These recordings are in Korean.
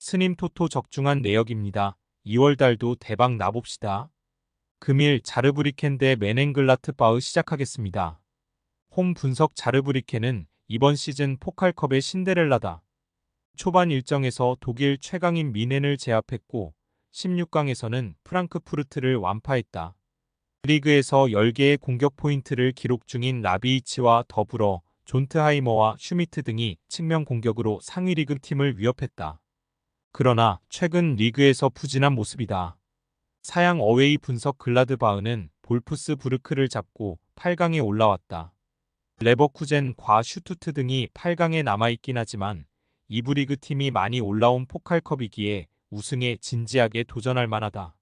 스님 토토 적중한 내역입니다. 2월달도 대박 나봅시다. 금일 자르브리켄 대 메넨글라트바흐 시작하겠습니다. 홈 분석 자르브리켄은 이번 시즌 포칼컵의 신데렐라다. 초반 일정에서 독일 최강인 미넨을 제압했고 16강에서는 프랑크푸르트를 완파했다. 리그에서 10개의 공격 포인트를 기록 중인 라비이치와 더불어 존트하이머와 슈미트 등이 측면 공격으로 상위 리그 팀을 위협했다. 그러나 최근 리그에서 부진한 모습이다. 사양 어웨이 분석 글라드바흐는 볼프스부르크를 잡고 8강에 올라왔다. 레버쿠젠 과 슈투트 등이 8강에 남아있긴 하지만 2부 리그 팀이 많이 올라온 포칼컵이기에 우승에 진지하게 도전할 만하다.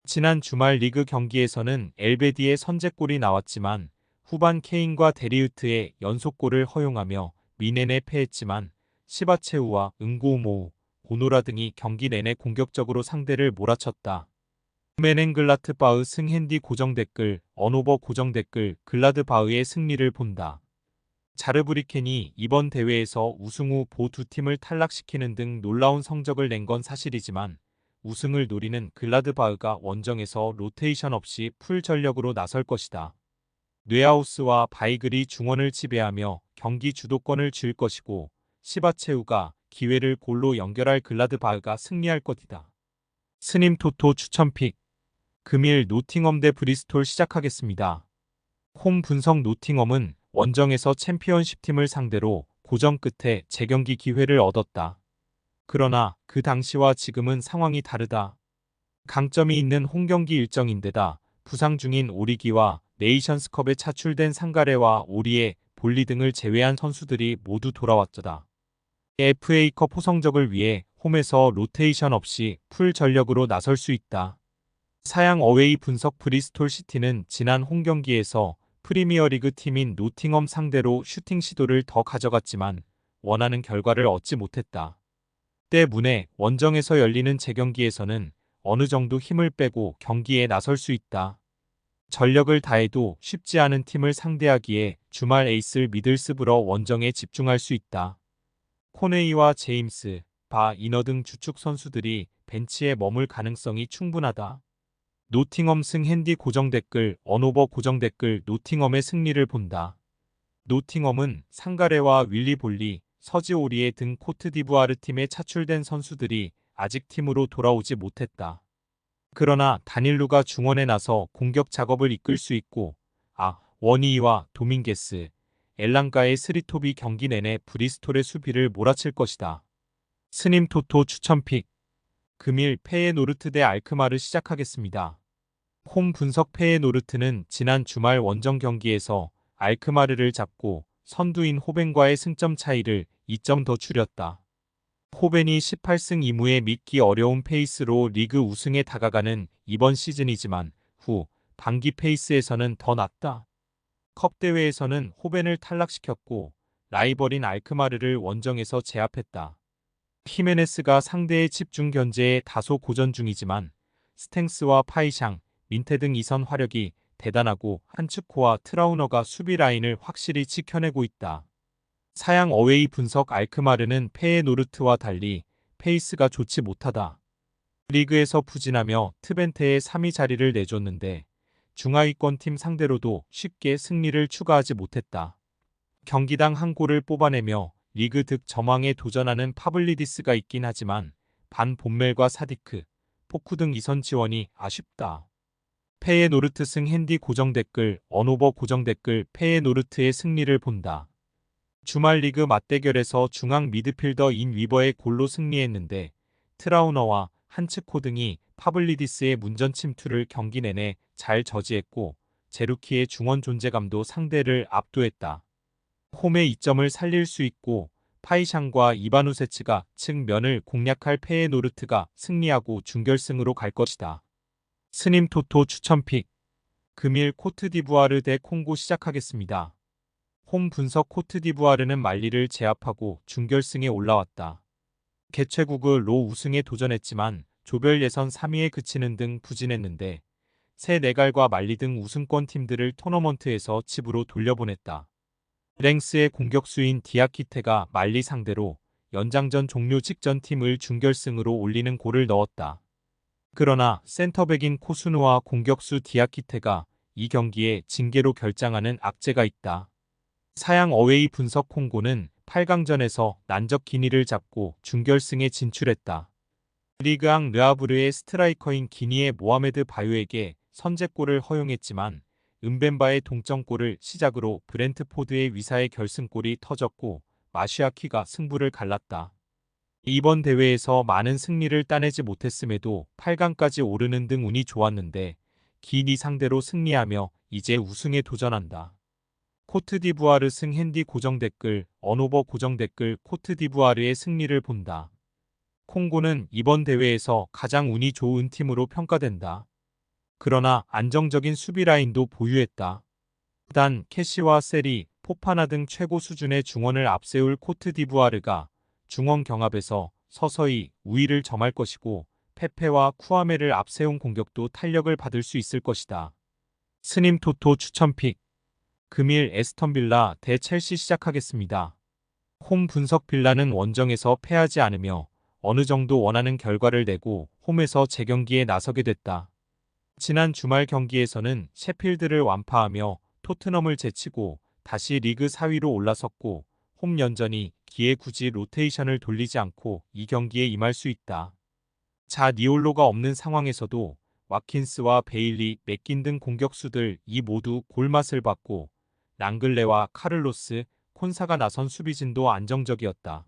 지난 주말 리그 경기에서는 엘베디의 선제골이 나왔지만 후반 케인과 데리우트의 연속골을 허용하며 미넨에 패했지만 시바체우와 응고우모우, 오노라 등이 경기 내내 공격적으로 상대를 몰아쳤다. 메넨글라트바흐 승핸디 고정댓글, 언오버 고정댓글, 글라드바흐의 승리를 본다. 자르브리켄이 이번 대회에서 우승 후 보 두 팀을 탈락시키는 등 놀라운 성적을 낸 건 사실이지만 우승을 노리는 글라드바흐가 원정에서 로테이션 없이 풀 전력으로 나설 것이다. 뇌하우스와 바이글이 중원을 지배하며 경기 주도권을 쥘 것이고 시바체우가 기회를 골로 연결할 글라드바흐가 승리할 것이다. 스님 토토 추천픽. 금일 노팅엄 대 브리스톨 시작하겠습니다. 홈 분석 노팅엄은 원정에서 챔피언십 팀을 상대로 고전 끝에 재경기 기회를 얻었다. 그러나 그 당시와 지금은 상황이 다르다. 강점이 있는 홈경기 일정인데다 부상 중인 오리기와 네이션스컵에 차출된 상가레와 오리에 볼리 등을 제외한 선수들이 모두 돌아왔다. FA컵 호성적을 위해 홈에서 로테이션 없이 풀 전력으로 나설 수 있다. 사양 어웨이 분석 브리스톨 시티는 지난 홈경기에서 프리미어리그 팀인 노팅엄 상대로 슈팅 시도를 더 가져갔지만 원하는 결과를 얻지 못했다. 때문에 원정에서 열리는 재경기에서는 어느 정도 힘을 빼고 경기에 나설 수 있다. 전력을 다해도 쉽지 않은 팀을 상대하기에 주말 에이스 미들스브러 원정에 집중할 수 있다. 코네이와 제임스, 바 이너 등 주축 선수들이 벤치에 머물 가능성이 충분하다. 노팅엄 승핸디 고정댓글, 언오버 고정댓글 노팅엄의 승리를 본다. 노팅엄은 상가레와 윌리 볼리, 서지 오리에 등 코트디부아르 팀에 차출된 선수들이 아직 팀으로 돌아오지 못했다. 그러나 다닐루가 중원에 나서 공격 작업을 이끌 수 있고 원이와 도밍게스, 엘랑가의 스리톱이 경기 내내 브리스톨의 수비를 몰아칠 것이다. 스님 토토 추천픽. 금일 페예노르트 대 알크마르 시작하겠습니다. 홈 분석 페예노르트는 지난 주말 원정 경기에서 알크마르를 잡고 선두인 호벤과의 승점 차이를 2점 더 줄였다. 호벤이 18승 2무의 믿기 어려운 페이스로 리그 우승에 다가가는 이번 시즌이지만 후 반기 페이스에서는 더 낫다. 컵 대회에서는 호벤을 탈락시켰고 라이벌인 알크마르를 원정에서 제압했다. 히메네스가 상대의 집중 견제에 다소 고전 중이지만 스탱스와 파이샹, 민테 등 이선 화력이 대단하고 한츠코와 트라우너가 수비 라인을 확실히 지켜내고 있다. 사양 어웨이 분석 알크마르는 페예노르트와 달리 페이스가 좋지 못하다. 리그에서 부진하며 트벤테의 3위 자리를 내줬는데 중하위권 팀 상대로도 쉽게 승리를 추가하지 못했다. 경기당 한 골을 뽑아내며 리그 득점왕에 도전하는 파블리디스가 있긴 하지만 반 본멜과 사디크, 포쿠 등 이선 지원이 아쉽다. 페예노르트 승핸디 고정댓글, 언오버 고정댓글 페예노르트의 승리를 본다. 주말 리그 맞대결에서 중앙 미드필더 인 위버의 골로 승리했는데 트라우너와 한츠코 등이 파블리디스의 문전 침투를 경기 내내 잘 저지했고 제루키의 중원 존재감도 상대를 압도했다. 홈의 이점을 살릴 수 있고 파이샹과 이바누세츠가 측면을 공략할 페예노르트가 승리하고 준결승으로 갈 것이다. 스님 토토 추천픽. 금일 코트디부아르 대 콩고 시작하겠습니다. 홈 분석 코트디부아르는 말리를 제압하고 준결승에 올라왔다. 개최국을 로 우승에 도전했지만 조별 예선 3위에 그치는 등 부진했는데 세네갈과 말리 등 우승권 팀들을 토너먼트에서 집으로 돌려보냈다. 랭스의 공격수인 디아키테가 말리 상대로 연장전 종료 직전 팀을 준결승으로 올리는 골을 넣었다. 그러나 센터백인 코스누와 공격수 디아키테가 이 경기에 징계로 결장하는 악재가 있다. 사양 어웨이 분석 콩고는 8강전에서 난적 기니를 잡고 준결승에 진출했다. 리그앙 르아브르의 스트라이커인 기니의 모하메드 바요에게 선제골을 허용했지만 은벤바의 동점골을 시작으로 브렌트포드의 위사의 결승골이 터졌고 마슈아키가 승부를 갈랐다. 이번 대회에서 많은 승리를 따내지 못했음에도 8강까지 오르는 등 운이 좋았는데 기니 상대로 승리하며 이제 우승에 도전한다. 코트디부아르 승 핸디 고정 댓글 언오버 고정 댓글 코트디부아르의 승리를 본다. 콩고는 이번 대회에서 가장 운이 좋은 팀으로 평가된다. 그러나 안정적인 수비 라인도 보유했다. 단 캐시와 세리, 포파나 등 최고 수준의 중원을 앞세울 코트디부아르가 중원 경합에서 서서히 우위를 점할 것이고 페페와 쿠아메를 앞세운 공격도 탄력을 받을 수 있을 것이다. 스님 토토 추천픽 금일 에스턴 빌라 대 첼시 시작하겠습니다. 홈 분석 빌라는 원정에서 패하지 않으며 어느 정도 원하는 결과를 내고 홈에서 재경기에 나서게 됐다. 지난 주말 경기에서는 셰필드를 완파하며 토트넘을 제치고 다시 리그 4위로 올라섰고 홈 연전이 기에 굳이 로테이션을 돌리지 않고 이 경기에 임할 수 있다. 자 니올로가 없는 상황에서도 와킨스와 베일리, 맥긴 등 공격수들 이 모두 골맛을 봤고 랑글레와 카를로스, 콘사가 나선 수비진도 안정적이었다.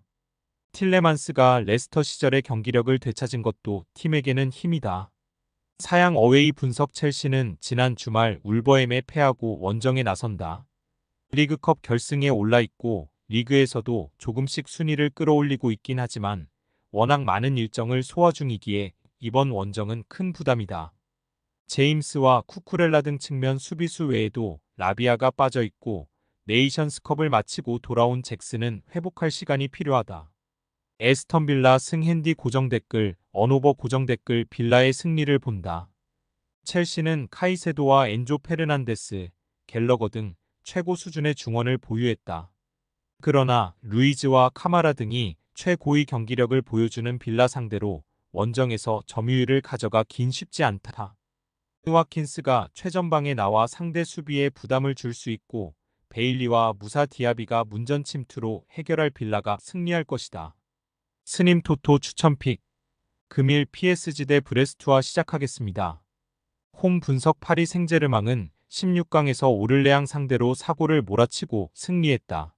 틸레만스가 레스터 시절의 경기력을 되찾은 것도 팀에게는 힘이다. 사양 어웨이 분석 첼시는 지난 주말 울버햄에 패하고 원정에 나선다. 리그컵 결승에 올라있고 리그에서도 조금씩 순위를 끌어올리고 있긴 하지만 워낙 많은 일정을 소화 중이기에 이번 원정은 큰 부담이다. 제임스와 쿠쿠렐라 등 측면 수비수 외에도 라비아가 빠져있고 네이션스컵을 마치고 돌아온 잭스는 회복할 시간이 필요하다. 에스턴 빌라 승 핸디 고정 댓글 언오버 고정 댓글 빌라의 승리를 본다. 첼시는 카이세도와 엔조 페르난데스, 갤러거 등 최고 수준의 중원을 보유했다. 그러나 루이즈와 카마라 등이 최고의 경기력을 보여주는 빌라 상대로 원정에서 점유율을 가져가긴 쉽지 않다. 와킨스가 최전방에 나와 상대 수비에 부담을 줄 수 있고 베일리와 무사 디아비가 문전 침투로 해결할 빌라가 승리할 것이다. 스님 토토 추천픽 금일 PSG 대 브레스트와 시작하겠습니다. 홈 분석 파리 생제르맹은 16강에서 오를레앙 상대로 사고를 몰아치고 승리했다.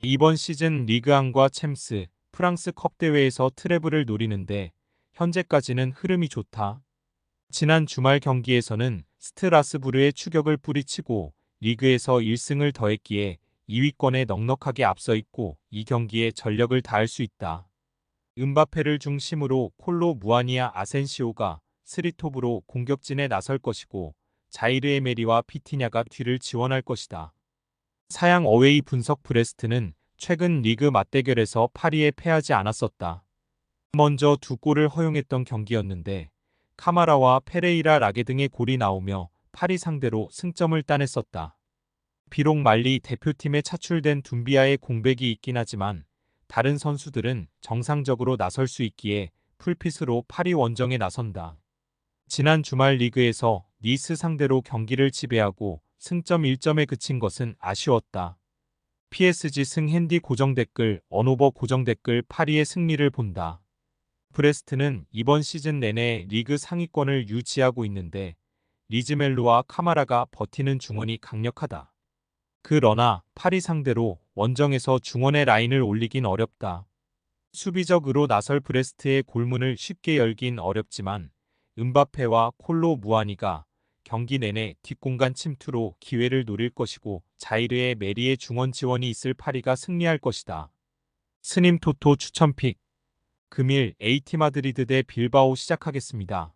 이번 시즌 리그앙과 챔스, 프랑스 컵 대회에서 트래블을 노리는데 현재까지는 흐름이 좋다. 지난 주말 경기에서는 스트라스부르의 추격을 뿌리치고 리그에서 1승을 더했기에 2위권에 넉넉하게 앞서 있고 이 경기에 전력을 다할 수 있다. 음바페를 중심으로 콜로 무아니아 아센시오가 스리톱으로 공격진에 나설 것이고 자이르 에메리와 피티냐가 뒤를 지원할 것이다. 사양 어웨이 분석 브레스트는 최근 리그 맞대결에서 파리에 패하지 않았었다. 먼저 두 골을 허용했던 경기였는데 카마라와 페레이라 라게 등의 골이 나오며 파리 상대로 승점을 따냈었다. 비록 말리 대표팀에 차출된 둠비아의 공백이 있긴 하지만 다른 선수들은 정상적으로 나설 수 있기에 풀핏으로 파리 원정에 나선다. 지난 주말 리그에서 니스 상대로 경기를 지배하고 승점 1점에 그친 것은 아쉬웠다. PSG 승 핸디 고정 댓글 언오버 고정 댓글 파리의 승리를 본다. 브레스트는 이번 시즌 내내 리그 상위권을 유지하고 있는데 리즈멜로와 카마라가 버티는 중원이 강력하다. 그러나 파리 상대로 원정에서 중원의 라인을 올리긴 어렵다. 수비적으로 나설 브레스트의 골문을 쉽게 열긴 어렵지만 음바페와 콜로 무아니가 경기 내내 뒷공간 침투로 기회를 노릴 것이고 자이르의 메리의 중원 지원이 있을 파리가 승리할 것이다. 스님 토토 추천픽 금일 AT 마드리드 대 빌바오 시작하겠습니다.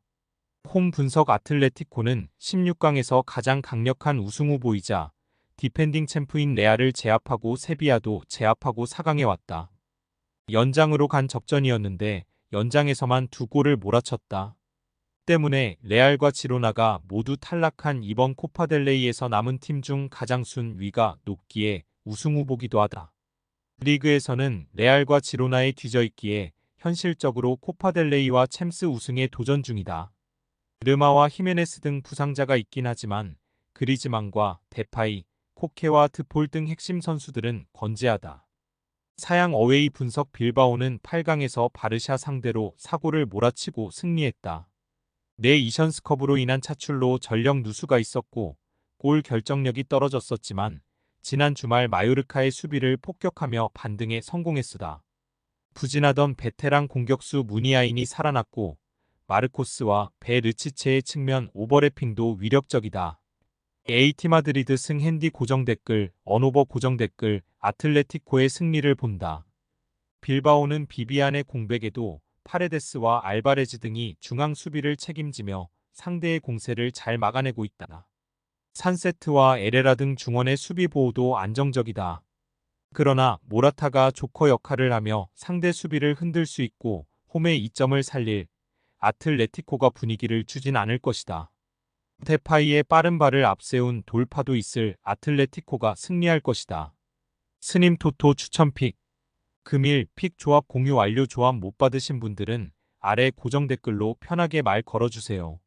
홈 분석 아틀레티코는 16강에서 가장 강력한 우승 후보이자 디펜딩 챔프인 레알을 제압하고 세비야도 제압하고 4강에 왔다. 연장으로 간 접전이었는데 연장에서만 두 골을 몰아쳤다. 때문에 레알과 지로나가 모두 탈락한 이번 코파델레이에서 남은 팀 중 가장 순위가 높기에 우승 후보기도 하다. 리그에서는 레알과 지로나에 뒤져있기에 현실적으로 코파델레이와 챔스 우승에 도전 중이다. 르마와 히메네스 등 부상자가 있긴 하지만 그리즈만과 데파이, 코케와 드폴 등 핵심 선수들은 건재하다. 사양 어웨이 분석 빌바오는 8강에서 바르샤 상대로 사고를 몰아치고 승리했다. 네이션스컵으로 인한 차출로 전력 누수가 있었고 골 결정력이 떨어졌었지만 지난 주말 마요르카의 수비를 폭격하며 반등에 성공했으다. 부진하던 베테랑 공격수 무니아인이 살아났고 마르코스와 베르치체의 측면 오버래핑도 위력적이다. AT 마드리드 승 핸디 고정 댓글, 언오버 고정 댓글, 아틀레티코의 승리를 본다. 빌바오는 비비안의 공백에도 파레데스와 알바레즈 등이 중앙 수비를 책임지며 상대의 공세를 잘 막아내고 있다. 산세트와 에레라 등 중원의 수비 보호도 안정적이다. 그러나 모라타가 조커 역할을 하며 상대 수비를 흔들 수 있고 홈의 이점을 살릴 아틀레티코가 분위기를 주진 않을 것이다. 데파이의 빠른 발을 앞세운 돌파도 있을 아틀레티코가 승리할 것이다. 스님 토토 추천픽. 금일 픽 조합 공유 완료. 조합 못 받으신 분들은 아래 고정 댓글로 편하게 말 걸어주세요.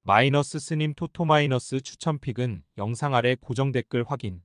마이너스 스님 토토 마이너스 추천픽은 영상 아래 고정 댓글 확인.